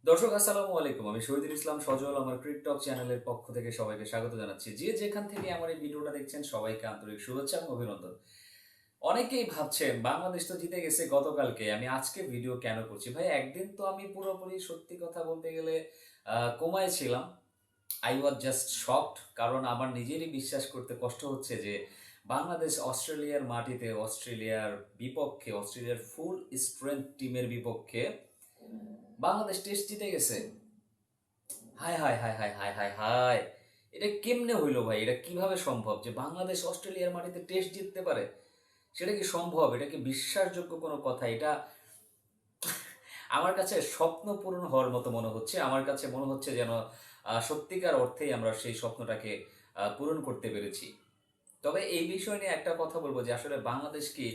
দর্শক আসসালামু আলাইকুম, আমি শহীদুল ইসলাম সজল আমার ক্রিকটক চ্যানেলের পক্ষ থেকে সবাইকে স্বাগত জানাচ্ছি। যে যেখান থেকে আমার এই ভিডিওটা দেখছেন সবাইকে আন্তরিক শুভেচ্ছা এবং অভিনন্দন। অনেকেই ভাবছেন বাংলাদেশ তো জিতে গেছে গতকালকে, আমি আজকে ভিডিও কেন করছি? ভাই একদিন তো আমি পুরোপুরি সত্যি কথা বলতে গেলে কোমায় ছিলাম। আই ওয়াজ জাস্ট শকড, কারণ আমার নিজেরই বিশ্বাস করতে কষ্ট হচ্ছে যে বাংলাদেশ অস্ট্রেলিয়ার মাটিতে অস্ট্রেলিয়ার বিপক্ষে, অস্ট্রেলিয়ার ফুল স্ট্রেংথ টিমের বিপক্ষে বাংলাদেশ টেস্ট জিতে গেছে। হায় হায় হায় হায় হায় হায় হায়, এটা কেমনে হইলো ভাই? এটা কিভাবে সম্ভব যে বাংলাদেশ অস্ট্রেলিয়ার মাটিতে টেস্ট জিততে পারে? সেটা কি সম্ভব? এটা কি বিশ্বাসযোগ্য কোনো কথা? এটা আমার কাছে স্বপ্ন পূরণ হওয়ার মতো মনে হচ্ছে। আমার কাছে মনে হচ্ছে যেন সত্যিকার অর্থেই আমরা সেই স্বপ্নটাকে পূরণ করতে পেরেছি। তবে এই বিষয় নিয়ে একটা কথা বলবো যে আসলে বাংলাদেশ কি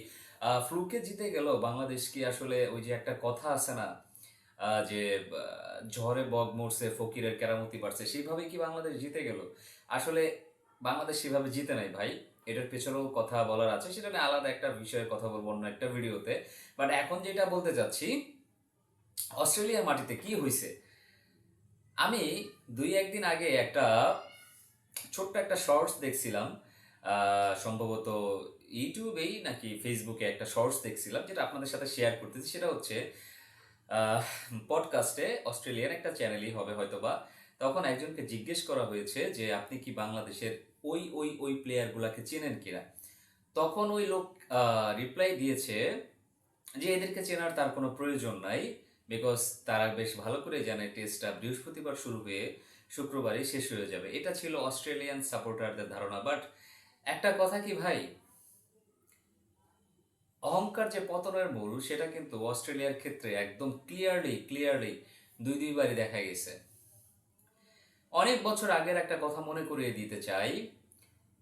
ফ্লুকে জিতে গেল? বাংলাদেশ কি আসলে ওই যে একটা কথা আছে না, যে ঝড়ে বক মরছে ফকিরের কেরামতি বাড়ছে, সেইভাবে কি বাংলাদেশ জিতে গেল? আসলে বাংলাদেশ সেভাবে জিতে নাই ভাই। এটার পেছনেও কথা বলার আছে, সেটা নিয়ে আলাদা একটা বিষয়ে কথা বলবো অন্য একটা ভিডিওতে। বাট এখন যেটা বলতে চাচ্ছি, অস্ট্রেলিয়ার মাটিতে কি হয়েছে, আমি দুই একদিন আগে একটা ছোট্ট একটা শর্টস দেখছিলাম, সম্ভবত ইউটিউবেই নাকি ফেসবুকে একটা শর্টস দেখছিলাম, যেটা আপনাদের সাথে শেয়ার করতেছি। সেটা হচ্ছে পডকাস্টে, অস্ট্রেলিয়ার একটা চ্যানেলই হবে হয়তোবা। তখন একজনকে জিজ্ঞেস করা হয়েছে যে আপনি কি বাংলাদেশের ওই প্লেয়ারগুলাকে চেনেন কিনা। তখন ওই লোক রিপ্লাই দিয়েছে যে এদেরকে চেনার তার কোনো প্রয়োজন নাই, বিকজ তারা বেশ ভালো করে জানে টেস্টটা বৃহস্পতিবার শুরু হয়ে শুক্রবারই শেষ হয়ে যাবে। এটা ছিল অস্ট্রেলিয়ান সাপোর্টারদের ধারণা। বাট একটা কথা কি ভাই, অহংকার যে পতনের মূল, সেটা কিন্তু অস্ট্রেলিয়ার ক্ষেত্রে একদম ক্লিয়ারলি দুইবারই দেখা গেছে। অনেক বছর আগের একটা কথা মনে করিয়ে দিতে চাই।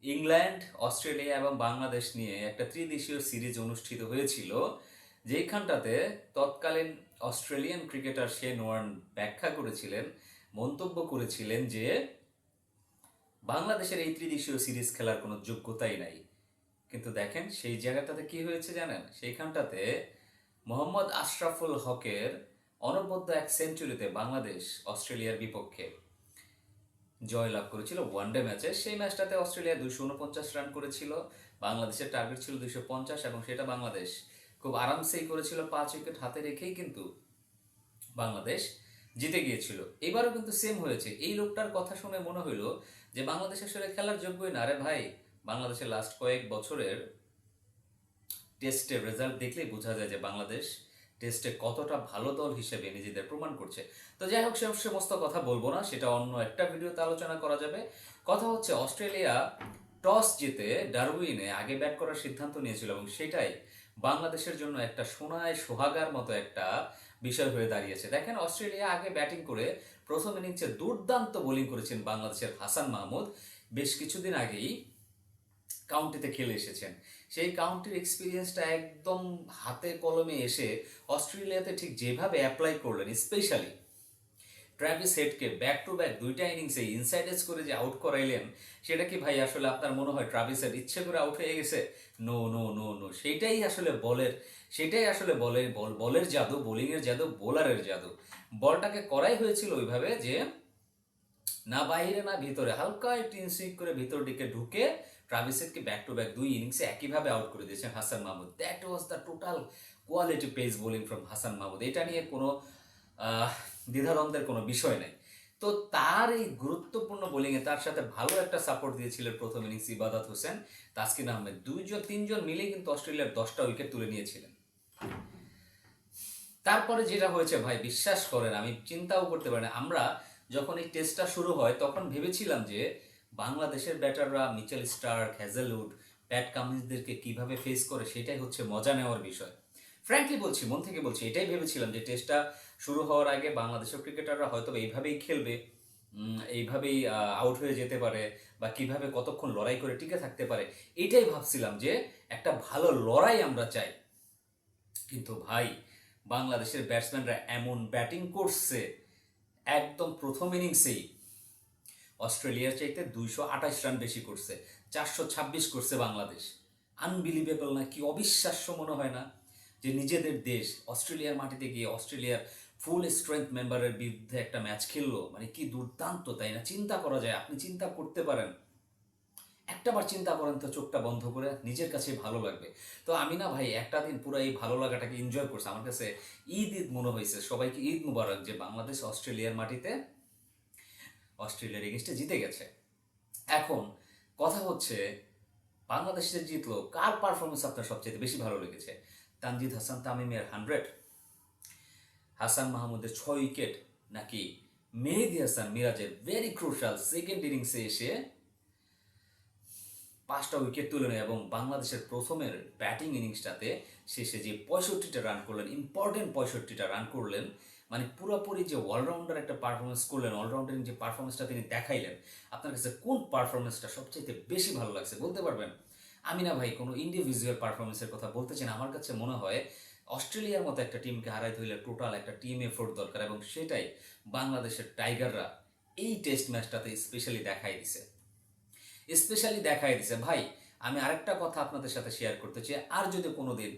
ইংল্যান্ড, অস্ট্রেলিয়া এবং বাংলাদেশ নিয়ে একটা ত্রিদেশীয় সিরিজ অনুষ্ঠিত হয়েছিল, যেখানটাতে তৎকালীন অস্ট্রেলিয়ান ক্রিকেটার শেন ওয়ার্ন ব্যাখ্যা করেছিলেন, মন্তব্য করেছিলেন যে বাংলাদেশের এই ত্রিদেশীয় সিরিজ খেলার কোনো যোগ্যতাই নাই। কিন্তু দেখেন সেই জায়গাটাতে কি হয়েছে জানেন? সেইখানটাতে মোহাম্মদ আশরাফুল হকের অনবদ্য এক সেঞ্চুরিতে বাংলাদেশ অস্ট্রেলিয়ার বিপক্ষে জয়লাভ করেছিল ওয়ানডে ম্যাচে। সেই ম্যাচটাতে অস্ট্রেলিয়া 249 রান করেছিল, বাংলাদেশের টার্গেট ছিল 250, এবং সেটা বাংলাদেশ খুব আরামসেই করেছিল। 5 উইকেট হাতে রেখেই কিন্তু বাংলাদেশ জিতে গিয়েছিল। এবারও কিন্তু সেম হয়েছে। এই লোকটার কথা শুনে মনে হইলো যে বাংলাদেশ আসলে খেলার যোগ্যই না। আরে ভাই, বাংলাদেশের লাস্ট কয়েক বছরের টেস্টের রেজাল্ট দেখলেই বোঝা যায় যে বাংলাদেশ টেস্টে কতটা ভালো দল হিসেবে নিজেদের প্রমাণ করছে। তো যাই হোক, সে সমস্ত কথা বলবো না, সেটা অন্য একটা ভিডিওতে আলোচনা করা যাবে। কথা হচ্ছে অস্ট্রেলিয়া টস জিতে ডারউইনে আগে ব্যাট করার সিদ্ধান্ত নিয়েছিল, এবং সেটাই বাংলাদেশের জন্য একটা সোনায় সোহাগার মতো একটা বিষয় হয়ে দাঁড়িয়েছে। দেখেন, অস্ট্রেলিয়া আগে ব্যাটিং করে প্রথম ইনিংসে দুর্দান্ত বোলিং করেছেন বাংলাদেশের হাসান মাহমুদ। বেশ কিছুদিন আগেই কাউন্টিতে খেলে এসেছেন। সেই কাউন্টির এক্সপিরিয়েন্সটা একদম হাতে কলমে এসে অস্ট্রেলিয়াতে ঠিক যেভাবে অ্যাপ্লাই করলেন, স্পেশালি ট্রাভিস হেডকে ব্যাক টু ব্যাক দুইটা ইনিংসে ইনসাইড এজ করে যে আউট করাইলেন, সেটা কি ভাই আসলে আপনার মনে হয় ট্রাভিস হেড ইচ্ছে করে আউট হয়ে গেছে? নো নো নো নো, সেটাই আসলে বলের জাদু, বোলিংয়ের জাদু, বোলারের জাদু। বলটাকে করাই হয়েছিল ওইভাবে যে না বাইরে না ভিতরে, হালকা একটু ইনসুইং করে ভিতর দিকে ঢুকে ট্রাভিসেটকে ব্যাক টু ব্যাক দুই ইনিংসে একইভাবে আউট করে দিয়েছেন Hasan Mahmud. That was the total quality pace bowling from Hasan Mahmud. এটা নিয়ে কোনো আহ, দ্বিধাদ্বন্দ্বের কোনো বিষয় নেই। তো তার এই গুরুত্বপূর্ণ বোলিংয়ে তার সাথে ভালো একটা সাপোর্ট দিয়েছিলেন প্রথম ইনিংস ইবাদত হোসেন, তাসকিন আহমেদ, তিনজন মিলে কিন্তু অস্ট্রেলিয়ার 10টা উইকেট তুলে নিয়েছিলেন। তারপরে যেটা হয়েছে ভাই, বিশ্বাস করেন আমি চিন্তাও করতে পারি না। আমরা যখন এই টেস্টটা শুরু হয় তখন ভেবেছিলাম যে বাংলাদেশের ব্যাটাররা মিচেল স্টার্ক, হ্যাজেলউড, প্যাট কামিন্সদেরকে কিভাবে ফেস করে, সেটাই হচ্ছে মজা নেওয়ার বিষয়। ফ্র্যাঙ্কলি বলছি, মন থেকে বলছি, এটাই ভেবেছিলাম যে টেস্টটা শুরু হওয়ার আগে বাংলাদেশের ক্রিকেটাররা হয়তো এইভাবেই খেলবে, এইভাবেই আউট হয়ে যেতে পারে, বা কিভাবে কতক্ষণ লড়াই করে টিকে থাকতে পারে। এটাই ভাবছিলাম যে একটা ভালো লড়াই আমরা চাই। কিন্তু ভাই, বাংলাদেশের ব্যাটসম্যানরা এমন ব্যাটিং করছে, একদম প্রথম ইনিংসেই অস্ট্রেলিয়ার চাইতে 228 রান বেশি করছে, 426 করছে বাংলাদেশ। আনবিলিভেবল না? কি অবিশ্বাস্য মনে হয় না? যে নিজেদের দেশ অস্ট্রেলিয়ার মাটিতে গিয়ে অস্ট্রেলিয়ার ফুল স্ট্রেংথ মেম্বারের বিরুদ্ধে একটা ম্যাচ খেললো, মানে কি দুর্দান্ত, তাই না? চিন্তা করা যায়, আপনি চিন্তা করতে পারেন, একটাবার চিন্তা করেন তো, চোখটা বন্ধ করে, নিজের কাছে ভালো লাগবে। তো আমি না ভাই একটা দিন পুরো এই ভালো লাগাটাকে এনজয় করছি, আমার কাছে ঈদ ঈদ মনে হয়েছে। সবাইকে ঈদ মুবারক যে বাংলাদেশ অস্ট্রেলিয়ার মাটিতে অস্ট্রেলিয়ার এগেনস্টে জিতে গেছে। এখন কথা হচ্ছে, বাংলাদেশ যে জিতলো, কার পারফরমেন্স আপনার সবচেয়ে বেশি ভালো লেগেছে? তানজিদ হাসান তামিমের 100, হাসান মাহমুদের 6 উইকেট, নাকি মেহেদী হাসান মিরাজের ভেরি ক্রুশাল সেকেন্ড ইনিংসে এসে 5টা উইকেট তুলে নেয় এবং বাংলাদেশের প্রথমের ব্যাটিং ইনিংসটাতে শেষে যে 65টা রান করলেন, ইম্পর্টেন্ট 65টা রান করলেন, মানে পুরোপুরি যে অলরাউন্ডার একটা পারফরমেন্স করলেন, অলরাউন্ডারিং যে পারফরমেন্সটা তিনি দেখাইলেন, আপনার কাছে কোন পারফরমেন্সটা সবচেয়ে বেশি ভালো লাগছে বলতে পারবেন? আমি না ভাই কোনো ইন্ডিভিজুয়াল পারফরমেন্সের কথা বলতে চাই না, আমার কাছে মনে হয় অস্ট্রেলিয়ার মতো একটা টিমকে হারাইতে হইলে টোটাল একটা টিম এফোর্ট দরকার, এবং সেটাই বাংলাদেশের টাইগাররা এই টেস্ট ম্যাচটাতে স্পেশালি দেখাই দিছে ভাই। আমি আরেকটা কথা আপনাদের সাথে শেয়ার করতে চাই, আর যদি কোনোদিন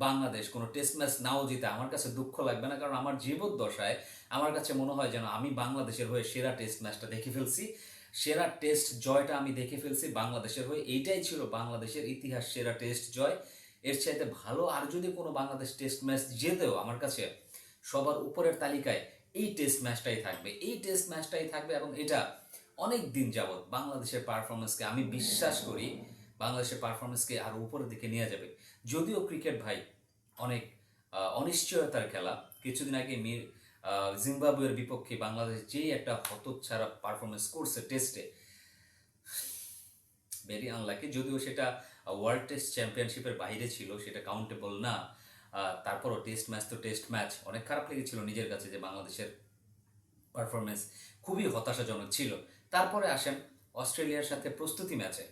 বাংলাদেশ কোনো টেস্ট ম্যাচ নাও জিতে আমার কাছে দুঃখ লাগবে না, কারণ আমার জীবদ্দশায় আমার কাছে মনে হয় যেন আমি বাংলাদেশের হয়ে সেরা টেস্ট ম্যাচটা দেখে ফেলছি, সেরা টেস্ট জয়টা আমি দেখে ফেলছি বাংলাদেশের হয়ে। এইটাই ছিল বাংলাদেশের ইতিহাস সেরা টেস্ট জয়। এর চাইতে ভালো আর যদি কোনো বাংলাদেশ টেস্ট ম্যাচ জেতেও আমার কাছে সবার উপরের তালিকায় এই টেস্ট ম্যাচটাই থাকবে, এই টেস্ট ম্যাচটাই থাকবে। এবং এটা অনেক দিন যাবৎ বাংলাদেশের পারফরমেন্সকে আমি বিশ্বাস করি, বাংলাদেশের পারফরমেন্সকে আরও উপরের দিকে নিয়ে যাবে। যদিও ক্রিকেট ভাই অনেক অনিশ্চয়তার খেলা, কিছুদিন আগে জিম্বাবুয়ের বিপক্ষে বাংলাদেশ যেই একটা হতচ্ছাড়া পারফরমেন্স করছে টেস্টে, ভেরি আনলাকি। যদিও সেটা ওয়ার্ল্ড টেস্ট চ্যাম্পিয়নশিপের বাইরে ছিল, সেটা কাউন্টেবল না। তারপরও টেস্ট ম্যাচ তো টেস্ট ম্যাচ, অনেক খারাপ লেগেছিল নিজের কাছে যে বাংলাদেশের পারফরমেন্স খুবই হতাশাজনক ছিল। তারপরে আসেন অস্ট্রেলিয়ার সাথে প্রস্তুতি ম্যাচে,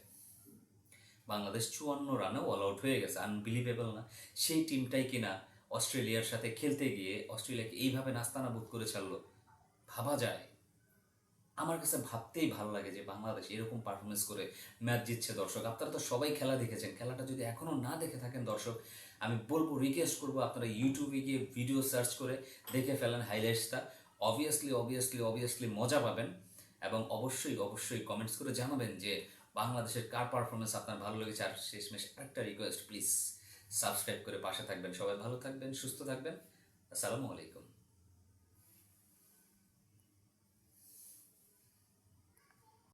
বাংলাদেশ 54 রানে অল আউট হয়ে গেছে, আনবিলিভেবল না? সেই টিমটাই কিনা অস্ট্রেলিয়ার সাথে খেলতে গিয়ে অস্ট্রেলিয়াকে এইভাবে নাস্তানাবুদ করে ছাড়লো। ভাবা যায়, আমার কাছে ভাবতেই ভালো লাগে যে বাংলাদেশ এরকম পারফরমেন্স করে ম্যাচ জিতছে। দর্শক, আপনারা তো সবাই খেলা দেখেছেন, খেলাটা যদি এখনও না দেখে থাকেন দর্শক, আমি বলবো, রিকোয়েস্ট করবো, আপনারা ইউটিউবে গিয়ে ভিডিও সার্চ করে দেখে ফেলেন হাইলাইটসটা। অবভিয়াসলি মজা পাবেন। এবং অবশ্যই কমেন্টস করে জানাবেন যে বাংলাদেশের কার পারফরমেন্স আপনার ভালো লেগেছে। আর শেষমেশ একটা রিকোয়েস্ট, প্লিজ সাবস্ক্রাইব করে পাশে থাকবেন। সবাই ভালো থাকবেন, সুস্থ থাকবেন। আসসালামু আলাইকুম।